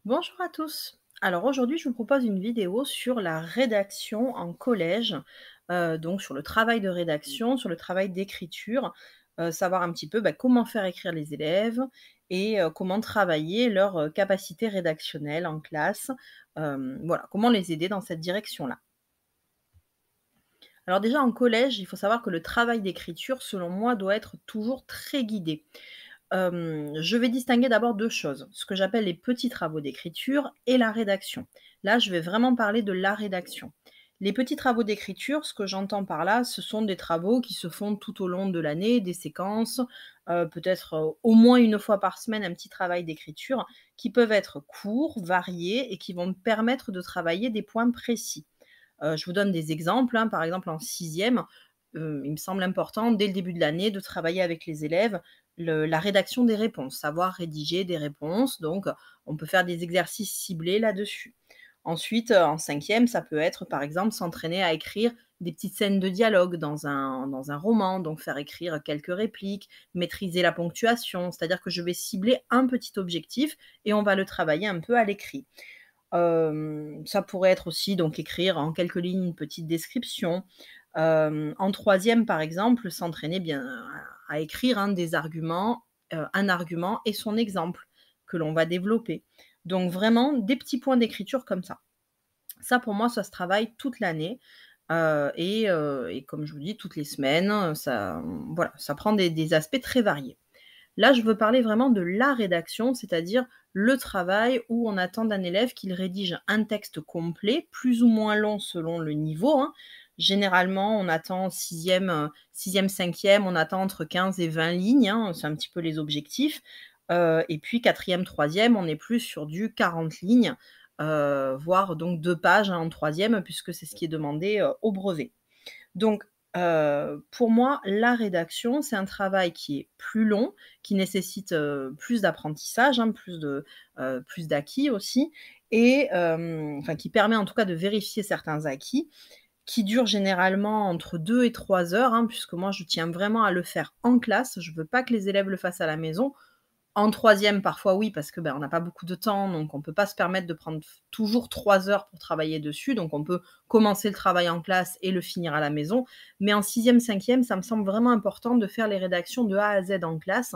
Bonjour à tous. Alors aujourd'hui, je vous propose une vidéo sur la rédaction en collège, donc sur le travail de rédaction, sur le travail d'écriture, savoir un petit peu, comment faire écrire les élèves et comment travailler leur, capacité rédactionnelle en classe. Voilà, comment les aider dans cette direction-là. Alors déjà en collège, il faut savoir que le travail d'écriture, selon moi, doit être toujours très guidé. Je vais distinguer d'abord 2 choses, ce que j'appelle les petits travaux d'écriture et la rédaction. Là, je vais vraiment parler de la rédaction. Les petits travaux d'écriture, ce que j'entends par là, ce sont des travaux qui se font tout au long de l'année, des séquences, peut-être, au moins une fois par semaine, un petit travail d'écriture qui peuvent être courts, variés et qui vont me permettre de travailler des points précis. Je vous donne des exemples, hein. Par exemple, en sixième, il me semble important, dès le début de l'année, de travailler avec les élèves la rédaction des réponses, savoir rédiger des réponses. Donc, on peut faire des exercices ciblés là-dessus. Ensuite, en cinquième, ça peut être, par exemple, s'entraîner à écrire des petites scènes de dialogue dans un roman, donc faire écrire quelques répliques, maîtriser la ponctuation. C'est-à-dire que je vais cibler un petit objectif et on va le travailler un peu à l'écrit. Ça pourrait être aussi donc écrire en quelques lignes une petite description. En troisième, par exemple, s'entraîner bien à écrire, hein, des arguments, un argument et son exemple que l'on va développer. Donc vraiment des petits points d'écriture comme ça. Ça pour moi, ça se travaille toute l'année, et comme je vous dis toutes les semaines, ça, voilà, ça prend des aspects très variés. Là, je veux parler vraiment de la rédaction, c'est-à-dire le travail où on attend d'un élève qu'il rédige un texte complet, plus ou moins long selon le niveau, hein. Généralement, on attend sixième, 6e, 5 on attend entre 15 et 20 lignes, hein, c'est un petit peu les objectifs. Et puis quatrième, troisième, on est plus sur du 40 lignes, voire donc 2 pages, hein, en troisième, puisque c'est ce qui est demandé, au brevet. Donc, pour moi, la rédaction, c'est un travail qui est plus long, qui nécessite, plus d'apprentissage, hein, plus d'acquis aussi et enfin qui permet en tout cas de vérifier certains acquis, qui dure généralement entre 2 et 3 heures, hein, puisque moi je tiens vraiment à le faire en classe. Je veux pas que les élèves le fassent à la maison. En troisième, parfois oui, parce que, on n'a pas beaucoup de temps, donc on peut pas se permettre de prendre toujours 3 heures pour travailler dessus, donc on peut commencer le travail en classe et le finir à la maison. Mais en sixième, cinquième, ça me semble vraiment important de faire les rédactions de A à Z en classe,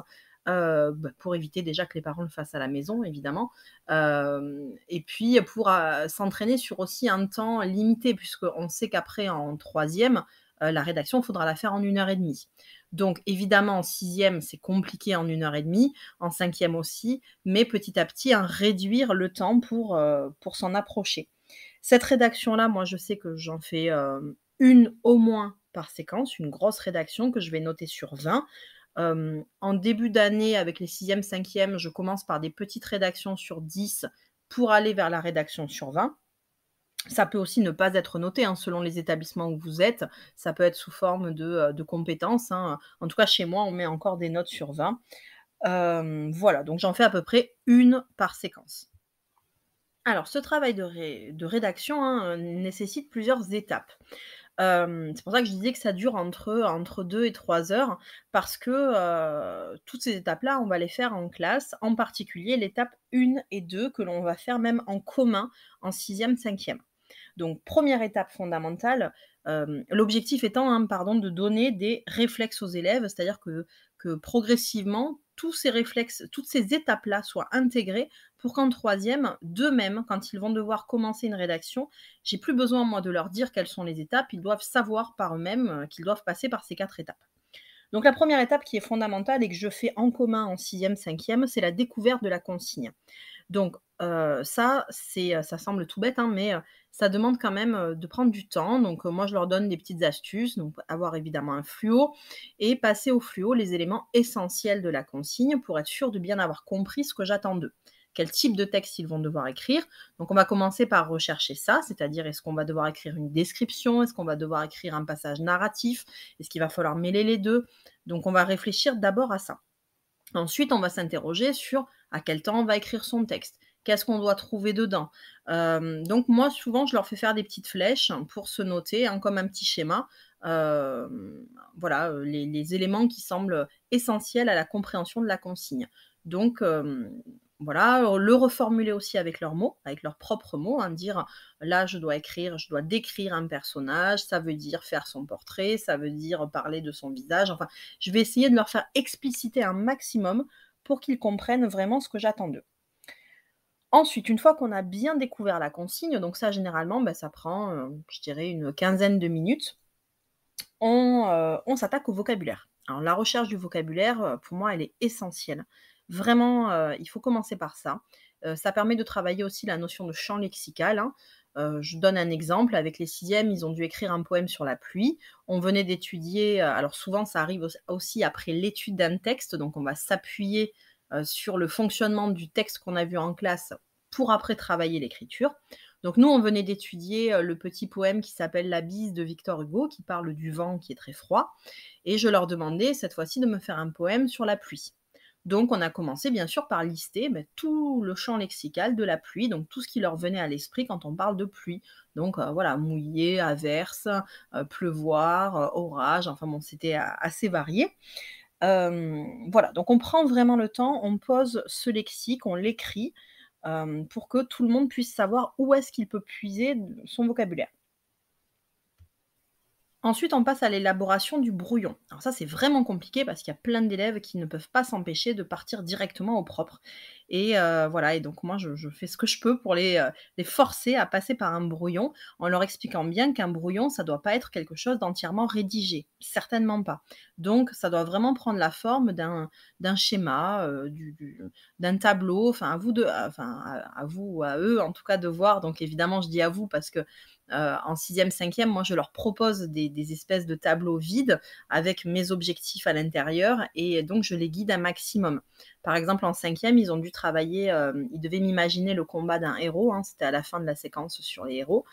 pour éviter déjà que les parents le fassent à la maison évidemment, et puis pour, s'entraîner sur aussi un temps limité puisqu'on sait qu'après en troisième, la rédaction, il faudra la faire en 1 heure et demie. Donc évidemment, en sixième, c'est compliqué en 1 heure et demie, en cinquième aussi, mais petit à petit, hein, réduire le temps pour s'en approcher. Cette rédaction-là, moi, je sais que j'en fais, 1 au moins par séquence, une grosse rédaction que je vais noter sur 20. En début d'année, avec les sixièmes, cinquièmes, je commence par des petites rédactions sur 10 pour aller vers la rédaction sur 20. Ça peut aussi ne pas être noté, hein, selon les établissements où vous êtes. Ça peut être sous forme de compétences, hein. En tout cas, chez moi, on met encore des notes sur 20. Voilà, donc j'en fais à peu près une par séquence. Alors ce travail de rédaction, hein, nécessite plusieurs étapes. C'est pour ça que je disais que ça dure entre 2 et 3 heures parce que, toutes ces étapes-là, on va les faire en classe, en particulier l'étape 1 et 2 que l'on va faire même en commun en sixième, cinquième. Donc première étape fondamentale, l'objectif étant, hein, pardon, de donner des réflexes aux élèves, c'est-à-dire que progressivement, tous ces réflexes, toutes ces étapes-là soient intégrées pour qu'en troisième, d'eux-mêmes, quand ils vont devoir commencer une rédaction, j'ai plus besoin moi de leur dire quelles sont les étapes, ils doivent savoir par eux-mêmes, qu'ils doivent passer par ces 4 étapes. Donc la première étape qui est fondamentale et que je fais en commun en sixième, cinquième, c'est la découverte de la consigne. Donc, ça, ça semble tout bête, hein, mais, ça demande quand même, de prendre du temps. Donc, moi, je leur donne des petites astuces, donc avoir évidemment un fluo et passer au fluo les éléments essentiels de la consigne pour être sûr de bien avoir compris ce que j'attends d'eux. Quel type de texte ils vont devoir écrire. Donc on va commencer par rechercher ça, c'est-à-dire est-ce qu'on va devoir écrire une description? Est-ce qu'on va devoir écrire un passage narratif? Est-ce qu'il va falloir mêler les 2? Donc on va réfléchir d'abord à ça. Ensuite, on va s'interroger sur à quel temps on va écrire son texte. Qu'est-ce qu'on doit trouver dedans? Donc moi, souvent, je leur fais faire des petites flèches pour se noter, hein, comme un petit schéma, voilà, les éléments qui semblent essentiels à la compréhension de la consigne. Donc Voilà, le reformuler aussi avec leurs mots, avec leurs propres mots, hein, dire: «Là, je dois décrire un personnage, ça veut dire faire son portrait, ça veut dire parler de son visage». Enfin, je vais essayer de leur faire expliciter un maximum pour qu'ils comprennent vraiment ce que j'attends d'eux. Ensuite, une fois qu'on a bien découvert la consigne, donc ça généralement, bah, ça prend, je dirais une quinzaine de minutes, on s'attaque au vocabulaire. Alors la recherche du vocabulaire, pour moi, elle est essentielle. Vraiment, il faut commencer par ça. Ça permet de travailler aussi la notion de champ lexical, hein. Je donne un exemple, avec les sixièmes, ils ont dû écrire un poème sur la pluie. On venait d'étudier, alors souvent ça arrive aussi après l'étude d'un texte, donc on va s'appuyer, sur le fonctionnement du texte qu'on a vu en classe pour après travailler l'écriture. Donc nous, on venait d'étudier, le petit poème qui s'appelle «La bise» de Victor Hugo, qui parle du vent qui est très froid, et je leur demandais cette fois-ci de me faire un poème sur la pluie. Donc on a commencé bien sûr par lister, tout le champ lexical de la pluie, donc tout ce qui leur venait à l'esprit quand on parle de pluie. Donc voilà, mouiller, averse, pleuvoir, orage, enfin bon, c'était assez varié. Voilà, donc on prend vraiment le temps, on pose ce lexique, on l'écrit, pour que tout le monde puisse savoir où est-ce qu'il peut puiser son vocabulaire. Ensuite, on passe à l'élaboration du brouillon. Alors ça, c'est vraiment compliqué parce qu'il y a plein d'élèves qui ne peuvent pas s'empêcher de partir directement au propre. Et voilà, et donc moi, je fais ce que je peux pour les forcer à passer par un brouillon, en leur expliquant bien qu'un brouillon, ça doit pas être quelque chose d'entièrement rédigé, certainement pas. Donc ça doit vraiment prendre la forme d'un schéma, d'un tableau, enfin à vous de enfin à vous ou à eux en tout cas de voir. Donc évidemment, je dis à vous parce que en sixième, cinquième, moi, je leur propose des espèces de tableaux vides avec mes objectifs à l'intérieur et donc je les guide un maximum. Par exemple, en cinquième, ils ont dû travailler, ils devaient m'imaginer le combat d'un héros, hein, c'était à la fin de la séquence sur les héros.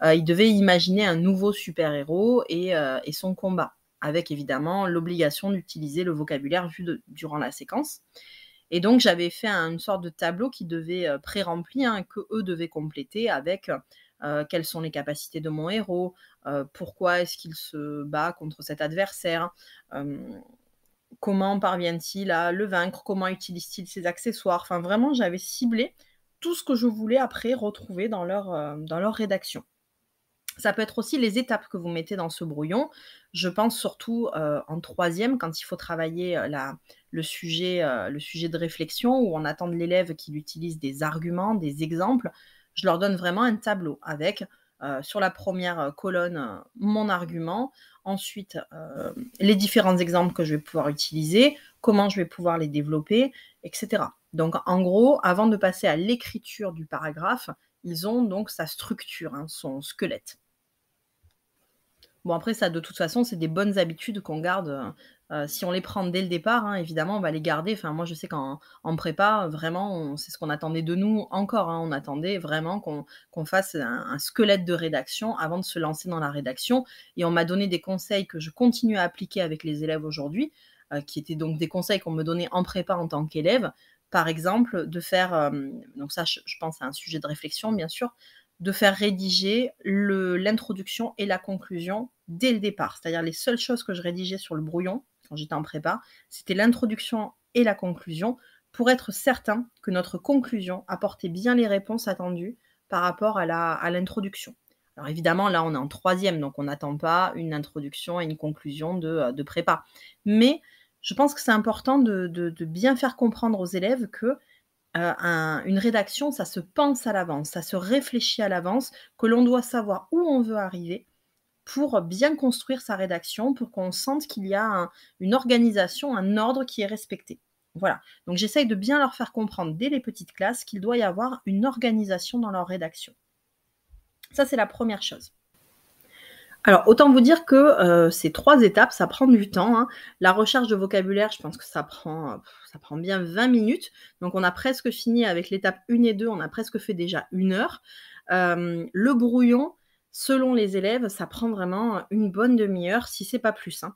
Ils devaient imaginer un nouveau super-héros et son combat, avec évidemment l'obligation d'utiliser le vocabulaire vu durant la séquence. Et donc j'avais fait une sorte de tableau qui devait, pré-rempli, hein, qu'eux devaient compléter avec, quelles sont les capacités de mon héros, pourquoi est-ce qu'il se bat contre cet adversaire, comment parvient-il à le vaincre, comment utilise-t-il ses accessoires. Enfin vraiment, j'avais ciblé tout ce que je voulais après retrouver dans leur rédaction. Ça peut être aussi les étapes que vous mettez dans ce brouillon. Je pense surtout, en troisième quand il faut travailler, le sujet de réflexion où on attend de l'élève qu'il utilise des arguments, des exemples. Je leur donne vraiment un tableau avec, sur la première colonne, mon argument, ensuite, les différents exemples que je vais pouvoir utiliser, comment je vais pouvoir les développer, et cetera. Donc en gros, avant de passer à l'écriture du paragraphe, ils ont donc sa structure, hein, son squelette. Bon après ça, de toute façon, c'est des bonnes habitudes qu'on garde, si on les prend dès le départ, hein, évidemment, on va les garder. Enfin moi, je sais qu'en prépa, vraiment, c'est ce qu'on attendait de nous encore, hein. On attendait vraiment qu'on fasse un squelette de rédaction avant de se lancer dans la rédaction et on m'a donné des conseils que je continue à appliquer avec les élèves aujourd'hui, qui étaient donc des conseils qu'on me donnait en prépa en tant qu'élève. Par exemple, de faire, donc ça, je pense à un sujet de réflexion, bien sûr, de faire rédiger l'introduction et la conclusion dès le départ. C'est-à-dire les seules choses que je rédigeais sur le brouillon, quand j'étais en prépa, c'était l'introduction et la conclusion pour être certain que notre conclusion apportait bien les réponses attendues par rapport à l'introduction. Alors évidemment, là, on est en troisième, donc on n'attend pas une introduction et une conclusion de prépa. Mais je pense que c'est important de bien faire comprendre aux élèves que une rédaction, ça se pense à l'avance, ça se réfléchit à l'avance, que l'on doit savoir où on veut arriver pour bien construire sa rédaction, pour qu'on sente qu'il y a une organisation, un ordre qui est respecté. Voilà, donc j'essaye de bien leur faire comprendre dès les petites classes qu'il doit y avoir une organisation dans leur rédaction. Ça, c'est la première chose. Alors, autant vous dire que, ces 3 étapes, ça prend du temps, hein. La recherche de vocabulaire, je pense que ça prend bien 20 minutes. Donc on a presque fini avec l'étape 1 et 2, on a presque fait déjà 1 heure. Le brouillon, selon les élèves, ça prend vraiment une bonne demi-heure, si c'est pas plus, hein.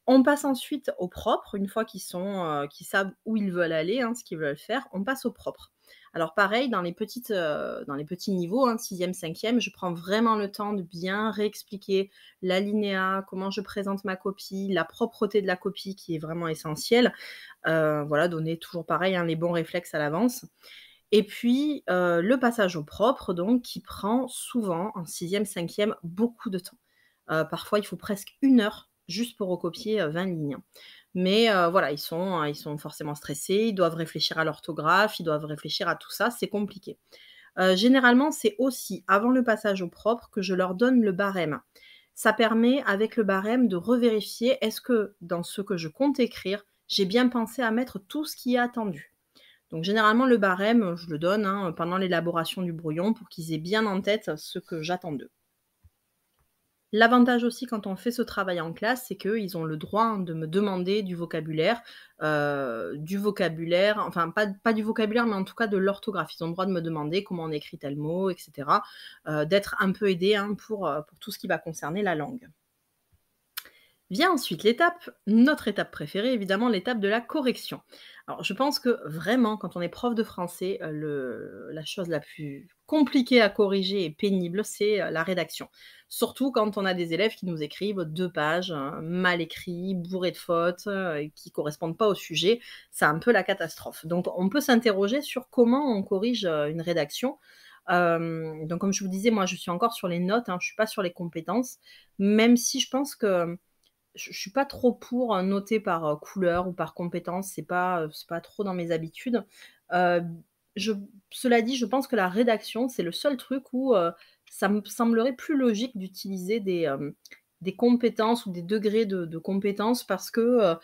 On passe ensuite au propre, une fois qu'ils savent où ils veulent aller, hein, ce qu'ils veulent faire, on passe au propre. Alors pareil, dans les petits niveaux, hein, 6e, 5e, je prends vraiment le temps de bien réexpliquer l'alinéa, comment je présente ma copie, la propreté de la copie qui est vraiment essentielle. Voilà, donner toujours pareil, hein, les bons réflexes à l'avance. Et puis, le passage au propre donc qui prend souvent en 6e, 5e beaucoup de temps. Parfois, il faut presque 1 heure juste pour recopier, 20 lignes. Mais, voilà, ils sont forcément stressés, ils doivent réfléchir à l'orthographe, ils doivent réfléchir à tout ça, c'est compliqué. Généralement, c'est aussi avant le passage au propre que je leur donne le barème. Ça permet avec le barème de revérifier est-ce que dans ce que je compte écrire, j'ai bien pensé à mettre tout ce qui est attendu? Donc généralement le barème, je le donne, hein, pendant l'élaboration du brouillon pour qu'ils aient bien en tête ce que j'attends d'eux. L'avantage aussi quand on fait ce travail en classe, c'est qu'ils ont le droit, hein, de me demander du vocabulaire, enfin pas du vocabulaire, mais en tout cas de l'orthographe. Ils ont le droit de me demander comment on écrit tel mot, et cetera, d'être un peu aidés, hein, pour tout ce qui va concerner la langue. Vient ensuite notre étape préférée évidemment, l'étape de la correction. Alors je pense que vraiment quand on est prof de français, le la chose la plus compliquée à corriger et pénible, c'est, la rédaction. Surtout quand on a des élèves qui nous écrivent 2 pages, mal écrits, bourrés de fautes, et qui correspondent pas au sujet. C'est un peu la catastrophe. Donc on peut s'interroger sur comment on corrige, une rédaction. Donc comme je vous disais, moi je suis encore sur les notes, hein, je suis pas sur les compétences, même si je pense que je suis pas trop pour, noter par, couleur ou par compétence, c'est pas trop dans mes habitudes. Heu, je Cela dit, je pense que la rédaction, c'est le seul truc où, ça me semblerait plus logique d'utiliser des compétences ou des degrés de compétences parce que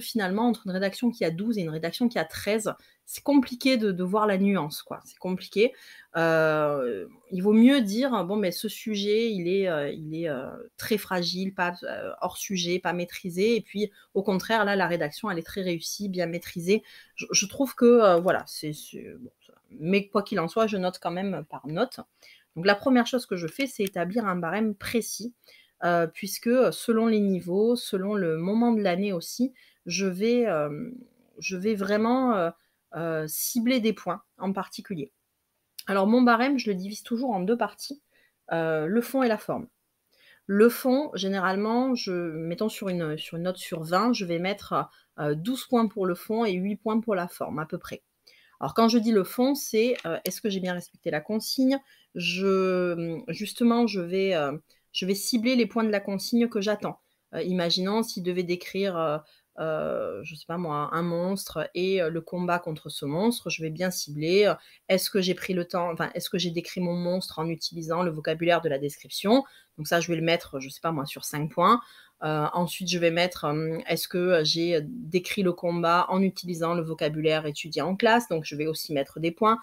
finalement entre une rédaction qui a 12 et une rédaction qui a 13, c'est compliqué de voir la nuance, quoi. C'est compliqué. Il vaut mieux dire: «Bon, mais ce sujet, il est très fragile, pas hors sujet, pas maîtrisé» et puis au contraire, là, la rédaction, elle est très réussie, bien maîtrisée. Je trouve que, voilà, c'est bon ça mais quoi qu'il en soit, je note quand même par note. Donc la première chose que je fais, c'est établir un barème précis, puisque, selon les niveaux, selon le moment de l'année aussi, je vais, je vais vraiment, cibler des points en particulier. Alors mon barème, je le divise toujours en 2 parties, le fond et la forme. Le fond, généralement, mettons sur une note sur 20, je vais mettre, 12 points pour le fond et 8 points pour la forme, à peu près. Alors quand je dis le fond, c'est, est-ce que j'ai bien respecté la consigne? Justement, je vais cibler les points de la consigne que j'attends. Imaginons s'il devait décrire, je sais pas moi, un monstre et le combat contre ce monstre, je vais bien cibler, est-ce que j'ai pris le temps enfin, est-ce que j'ai décrit mon monstre en utilisant le vocabulaire de la description? Donc ça, je vais le mettre, je sais pas moi, sur 5 points. Ensuite, je vais mettre, est-ce que j'ai décrit le combat en utilisant le vocabulaire étudié en classe? Donc je vais aussi mettre des points.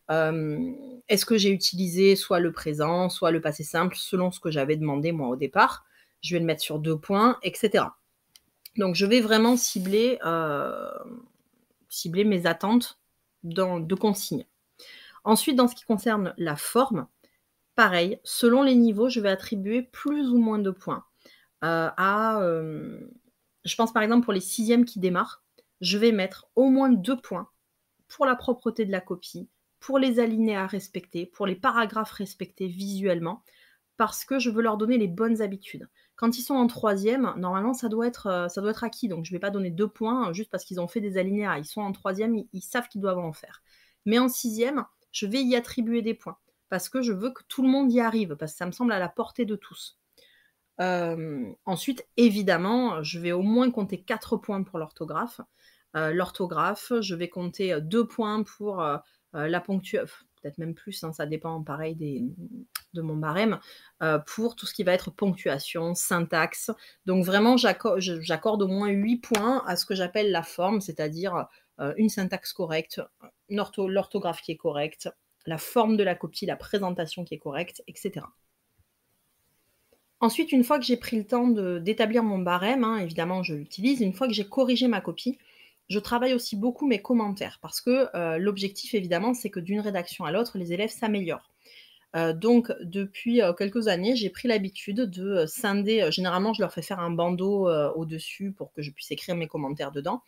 Est-ce que j'ai utilisé soit le présent, soit le passé simple, selon ce que j'avais demandé moi au départ? Je vais le mettre sur 2 points, et cetera. Donc je vais vraiment cibler mes attentes de consignes. Ensuite, dans ce qui concerne la forme, pareil, selon les niveaux, je vais attribuer plus ou moins de points. À, je pense par exemple pour les 6e qui démarrent, je vais mettre au moins 2 points pour la propreté de la copie, pour les alinéas respectés, pour les paragraphes respectés visuellement, parce que je veux leur donner les bonnes habitudes. Quand ils sont en 3e, normalement ça doit être acquis, donc je ne vais pas donner 2 points, juste parce qu'ils ont fait des alinéas. Ils sont en 3e, ils savent qu'ils doivent en faire. Mais en 6e, je vais y attribuer des points, parce que je veux que tout le monde y arrive, parce que ça me semble à la portée de tous. Ensuite, évidemment, je vais au moins compter 4 points pour l'orthographe. L'orthographe, je vais compter, 2 points pour, la peut-être même plus, hein, ça dépend pareil de mon barème, pour tout ce qui va être ponctuation, syntaxe. Donc vraiment j'accorde au moins 8 points à ce que j'appelle la forme, c'est-à-dire, une syntaxe correcte, l'orthographe qui est correcte, la forme de la copie, la présentation qui est correcte, et cetera. Ensuite, une fois que j'ai pris le temps d'établir mon barème, hein, évidemment je l'utilise, une fois que j'ai corrigé ma copie, je travaille aussi beaucoup mes commentaires parce que, l'objectif évidemment, c'est que d'une rédaction à l'autre, les élèves s'améliorent. Donc depuis, quelques années, j'ai pris l'habitude de, scinder, généralement je leur fais faire un bandeau, au-dessus pour que je puisse écrire mes commentaires dedans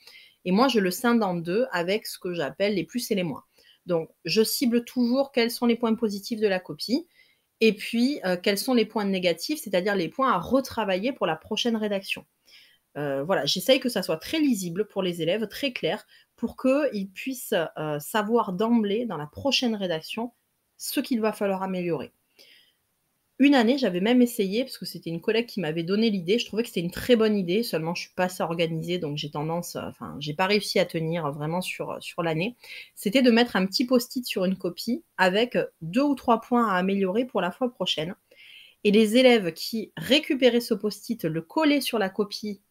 et moi je le scinde en 2 avec ce que j'appelle les plus et les moins. Donc je cible toujours quels sont les points positifs de la copie et puis, quels sont les points négatifs, c'est-à-dire les points à retravailler pour la prochaine rédaction. Voilà, j'essaye que ça soit très lisible pour les élèves, très clair, pour qu'ils puissent, savoir d'emblée, dans la prochaine rédaction, ce qu'il va falloir améliorer. Une année, j'avais même essayé, parce que c'était une collègue qui m'avait donné l'idée, je trouvais que c'était une très bonne idée, seulement je suis pas assez organisée, donc j'ai tendance, enfin, j'ai pas réussi à tenir vraiment sur l'année. C'était de mettre un petit post-it sur une copie avec, 2 ou 3 points à améliorer pour la fois prochaine et les élèves qui récupéraient ce post-it, le collaient sur la copie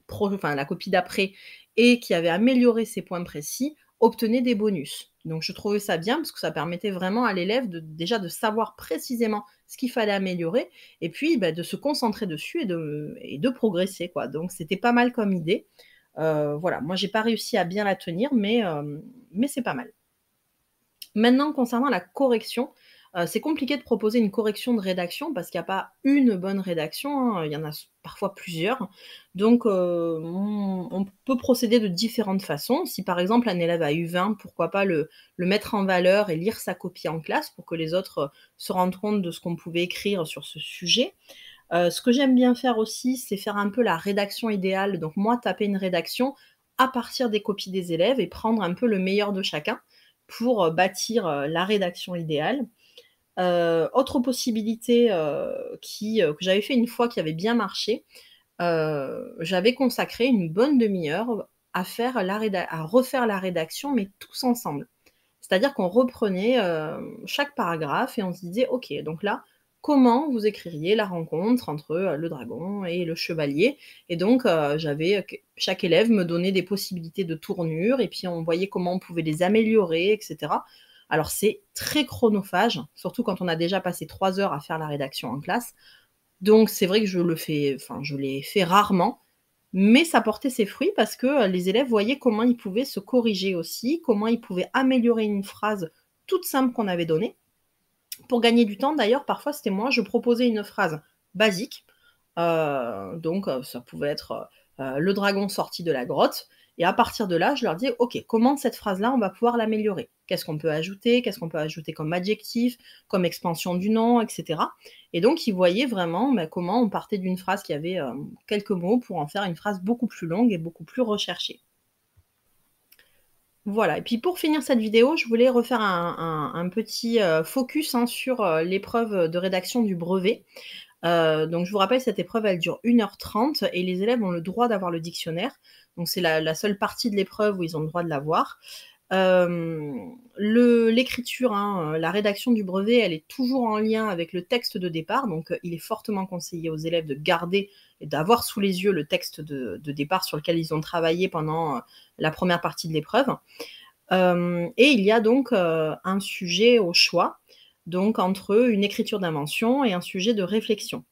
enfin la copie d'après et qui avaient amélioré ces points précis, obtenaient des bonus. Donc je trouvais ça bien parce que ça permettait vraiment à l'élève déjà de savoir précisément ce qu'il fallait améliorer et puis, bah, de se concentrer dessus et de progresser, quoi. Donc c'était pas mal comme idée. Voilà, moi j'ai pas réussi à bien la tenir, mais c'est pas mal. Maintenant, concernant la correction, c'est compliqué de proposer une correction de rédaction parce qu'il y a pas une bonne rédaction, hein, il y en a parfois plusieurs. Donc, on peut procéder de différentes façons. Si par exemple un élève a eu 20, pourquoi pas le mettre en valeur et lire sa copie en classe pour que les autres, se rendent compte de ce qu'on pouvait écrire sur ce sujet. Ce que j'aime bien faire aussi, c'est faire un peu la rédaction idéale. Donc moi, taper une rédaction à partir des copies des élèves et prendre un peu le meilleur de chacun pour, bâtir, la rédaction idéale. Autre possibilité, que j'avais fait une fois qui avait bien marché, j'avais consacré une bonne demi-heure à refaire la rédaction, mais tous ensemble. C'est-à-dire qu'on reprenait, chaque paragraphe et on se disait: «OK, donc là, comment vous écririez la rencontre entre, le dragon et le chevalier?» Et donc, j'avais, chaque élève me donnait des possibilités de tournure et puis on voyait comment on pouvait les améliorer et cetera. Alors c'est très chronophage, surtout quand on a déjà passé 3 heures à faire la rédaction en classe. Donc c'est vrai que je l'ai fait rarement, mais ça portait ses fruits parce que, les élèves voyaient comment ils pouvaient se corriger aussi, comment ils pouvaient améliorer une phrase toute simple qu'on avait donnée. Pour gagner du temps d'ailleurs, parfois c'était moi, je proposais une phrase basique, donc ça pouvait être, «Le dragon sorti de la grotte» et à partir de là, je leur dis: «OK, comment cette phrase-là, on va pouvoir l'améliorer? Qu'est-ce qu'on peut ajouter? Qu'est-ce qu'on peut ajouter comme adjectif, comme expansion du nom?» et cetera et donc ils voyaient vraiment, bah, comment on partait d'une phrase qui avait, quelques mots pour en faire une phrase beaucoup plus longue et beaucoup plus recherchée. Voilà et puis pour finir cette vidéo, je voulais refaire un petit, focus, hein, sur, l'épreuve de rédaction du brevet. Donc je vous rappelle, cette épreuve, elle dure 1h30 et les élèves ont le droit d'avoir le dictionnaire. Donc c'est la seule partie de l'épreuve où ils ont le droit de l'avoir. L'écriture, hein, la rédaction du brevet, elle est toujours en lien avec le texte de départ, donc il est fortement conseillé aux élèves de garder et d'avoir sous les yeux le texte de départ sur lequel ils ont travaillé pendant, la première partie de l'épreuve. Et il y a donc, un sujet au choix, donc entre une écriture d'invention et un sujet de réflexion.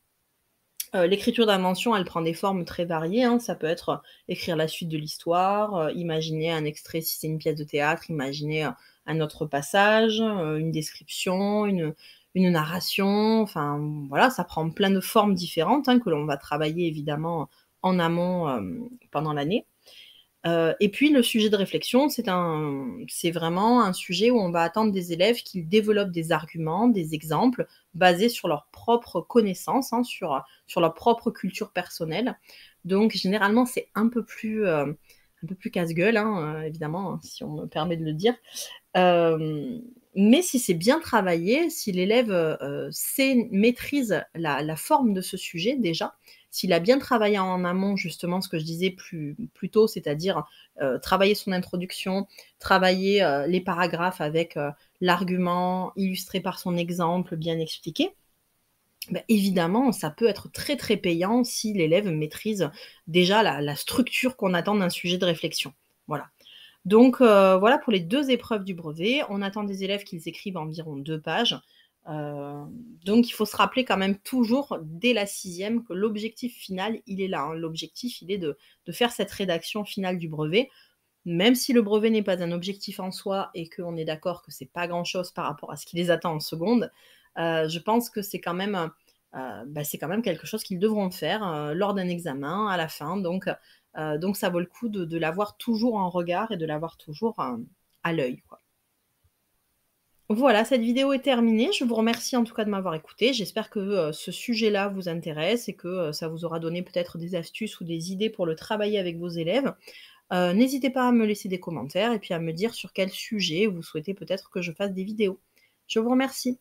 L'écriture d'invention, elle prend des formes très variées, hein. Ça peut être, écrire la suite de l'histoire, imaginer un extrait si c'est une pièce de théâtre, imaginer, un autre passage, une description, une narration, enfin, voilà, ça prend plein de formes différentes, hein, que l'on va travailler évidemment en amont, pendant l'année. Et puis le sujet de réflexion, c'est vraiment un sujet où on va attendre des élèves qu'ils développent des arguments, des exemples basés sur leurs propres connaissances, hein, sur leur propre culture personnelle. Donc généralement, c'est un peu plus casse-gueule, hein, évidemment, hein, si on me permet de le dire. Mais si c'est bien travaillé, si l'élève, maîtrise la forme de ce sujet déjà, s'il a bien travaillé en amont justement ce que je disais plus tôt, c'est-à-dire, travailler son introduction, travailler, les paragraphes avec, l'argument illustré par son exemple bien expliqué, bah, évidemment ça peut être très, très payant si l'élève maîtrise déjà la structure qu'on attend d'un sujet de réflexion. Voilà. Donc voilà pour les 2 épreuves du brevet. On attend des élèves qu'ils écrivent environ 2 pages. Heu, donc il faut se rappeler quand même toujours dès la sixième que l'objectif final, il est là, hein. L'objectif, il est de faire cette rédaction finale du brevet. Même si le brevet n'est pas un objectif en soi et qu'on est d'accord que c'est pas grand-chose par rapport à ce qui les attend en seconde, je pense que c'est quand même, bah, c'est quand même quelque chose qu'ils devront faire, lors d'un examen, à la fin. Donc ça vaut le coup de l'avoir toujours en regard et de l'avoir toujours, à l'œil, quoi. Voilà, cette vidéo est terminée. Je vous remercie en tout cas de m'avoir écoutée. J'espère que, ce sujet-là vous intéresse et que, ça vous aura donné peut-être des astuces ou des idées pour le travailler avec vos élèves. N'hésitez pas à me laisser des commentaires et puis à me dire sur quel sujet vous souhaitez peut-être que je fasse des vidéos. Je vous remercie.